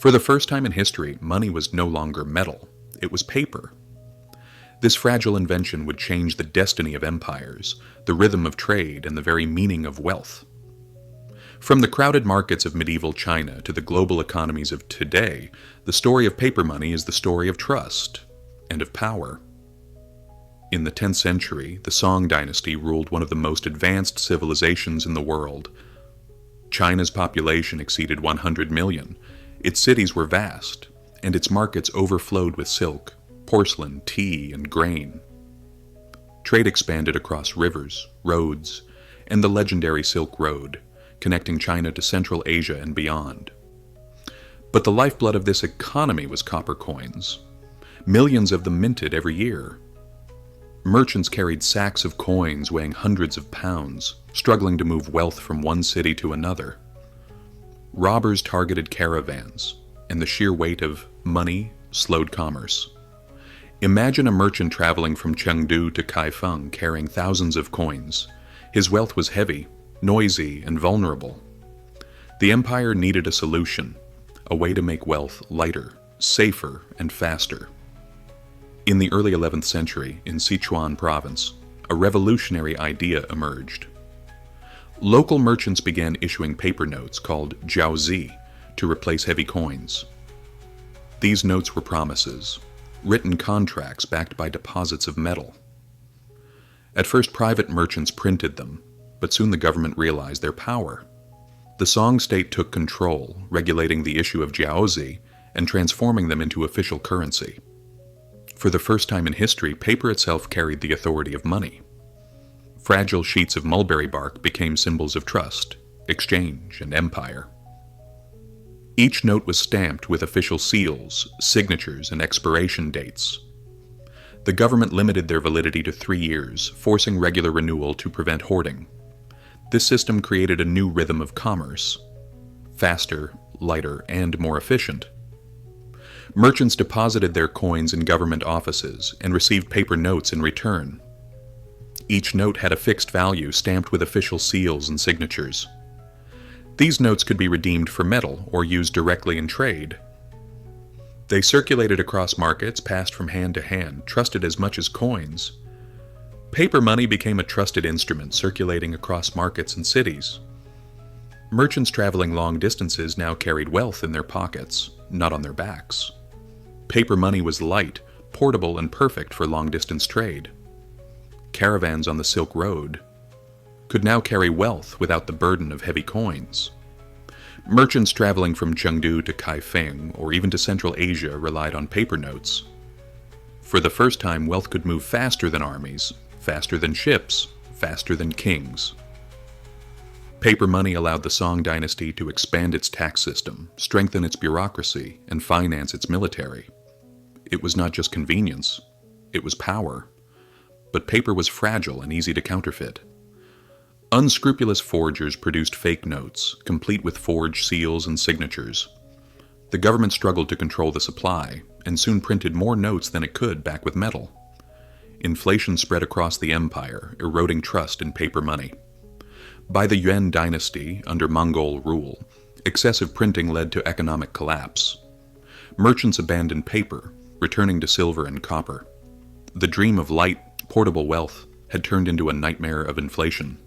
For the first time in history, money was no longer metal, it was paper. This fragile invention would change the destiny of empires, the rhythm of trade, and the very meaning of wealth. From the crowded markets of medieval China to the global economies of today, the story of paper money is the story of trust and of power. In the 10th century, the Song Dynasty ruled one of the most advanced civilizations in the world. China's population exceeded 100 million, its cities were vast, and its markets overflowed with silk, porcelain, tea, and grain. Trade expanded across rivers, roads, and the legendary Silk Road, connecting China to Central Asia and beyond. But the lifeblood of this economy was copper coins. Millions of them minted every year. Merchants carried sacks of coins weighing hundreds of pounds, struggling to move wealth from one city to another. Robbers targeted caravans, and the sheer weight of money slowed commerce. Imagine a merchant traveling from Chengdu to Kaifeng carrying thousands of coins. His wealth was heavy, noisy, and vulnerable. The empire needed a solution, a way to make wealth lighter, safer, and faster. In the early 11th century, in Sichuan province, a revolutionary idea emerged. Local merchants began issuing paper notes called Jiaozi to replace heavy coins. These notes were promises, written contracts backed by deposits of metal. At first, private merchants printed them, but soon the government realized their power. The Song state took control, regulating the issue of Jiaozi and transforming them into official currency. For the first time in history, paper itself carried the authority of money. Fragile sheets of mulberry bark became symbols of trust, exchange, and empire. Each note was stamped with official seals, signatures, and expiration dates. The government limited their validity to 3 years, forcing regular renewal to prevent hoarding. This system created a new rhythm of commerce: faster, lighter, and more efficient. Merchants deposited their coins in government offices and received paper notes in return. Each note had a fixed value stamped with official seals and signatures. These notes could be redeemed for metal or used directly in trade. They circulated across markets, passed from hand to hand, trusted as much as coins. Paper money became a trusted instrument circulating across markets and cities. Merchants traveling long distances now carried wealth in their pockets, not on their backs. Paper money was light, portable, and perfect for long-distance trade. Caravans on the Silk Road could now carry wealth without the burden of heavy coins. Merchants traveling from Chengdu to Kaifeng or even to Central Asia relied on paper notes. For the first time, wealth could move faster than armies, faster than ships, faster than kings. Paper money allowed the Song Dynasty to expand its tax system, strengthen its bureaucracy, and finance its military. It was not just convenience, it was power. But paper was fragile and easy to counterfeit. Unscrupulous forgers produced fake notes, complete with forged seals and signatures. The government struggled to control the supply, and soon printed more notes than it could back with metal. Inflation spread across the empire, eroding trust in paper money. By the Yuan dynasty, under Mongol rule, excessive printing led to economic collapse. Merchants abandoned paper, returning to silver and copper. The dream of light, portable wealth had turned into a nightmare of inflation.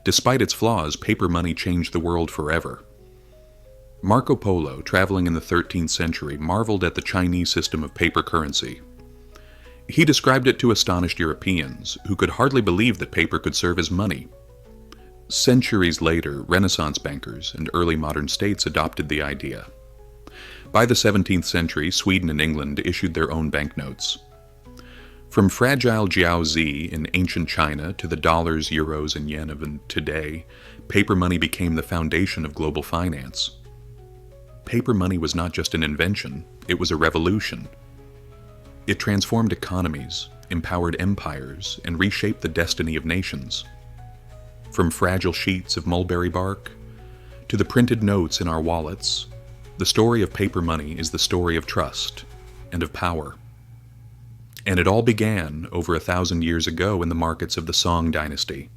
Despite its flaws, paper money changed the world forever. Marco Polo, traveling in the 13th century, marveled at the Chinese system of paper currency. He described it to astonished Europeans, who could hardly believe that paper could serve as money. Centuries later, Renaissance bankers and early modern states adopted the idea. By the 17th century, Sweden and England issued their own banknotes. From fragile Jiaozi in ancient China to the dollars, euros, and yen of today, paper money became the foundation of global finance. Paper money was not just an invention, it was a revolution. It transformed economies, empowered empires, and reshaped the destiny of nations. From fragile sheets of mulberry bark to the printed notes in our wallets, the story of paper money is the story of trust and of power. And it all began over 1,000 years ago in the markets of the Song Dynasty,